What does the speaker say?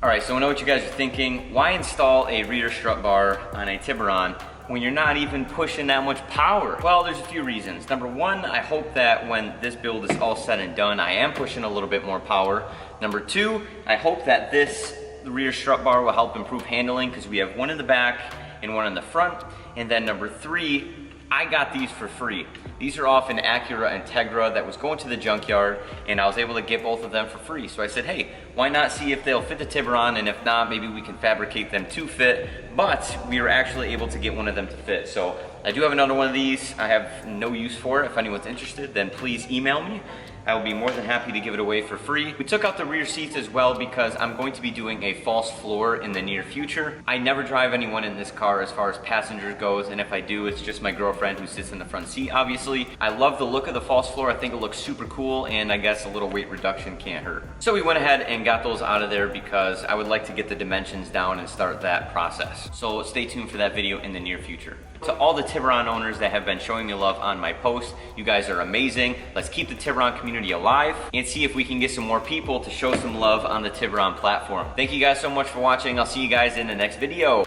All right, so I know what you guys are thinking. Why install a rear strut bar on a Tiburon when you're not even pushing that much power? Well, there's a few reasons. Number one, I hope that when this build is all said and done, I am pushing a little bit more power. Number two, I hope that this rear strut bar will help improve handling because we have one in the back and one in the front. And then number three, I got these for free. These are off an Acura Integra that was going to the junkyard, and I was able to get both of them for free. So I said, hey, why not see if they'll fit the Tiburon, and if not, maybe we can fabricate them to fit. But we were actually able to get one of them to fit. So I do have another one of these. I have no use for it. If anyone's interested, then please email me. I will be more than happy to give it away for free. We took out the rear seats as well because I'm going to be doing a false floor in the near future. I never drive anyone in this car as far as passengers goes, and if I do, it's just my girlfriend who sits in the front seat, obviously. I love the look of the false floor. I think it looks super cool, and I guess a little weight reduction can't hurt. So we went ahead and got those out of there because I would like to get the dimensions down and start that process. So stay tuned for that video in the near future. To all the Tiburon owners that have been showing me love on my posts, you guys are amazing. Let's keep the Tiburon community alive and see if we can get some more people to show some love on the Tiburon platform. Thank you guys so much for watching. I'll see you guys in the next video.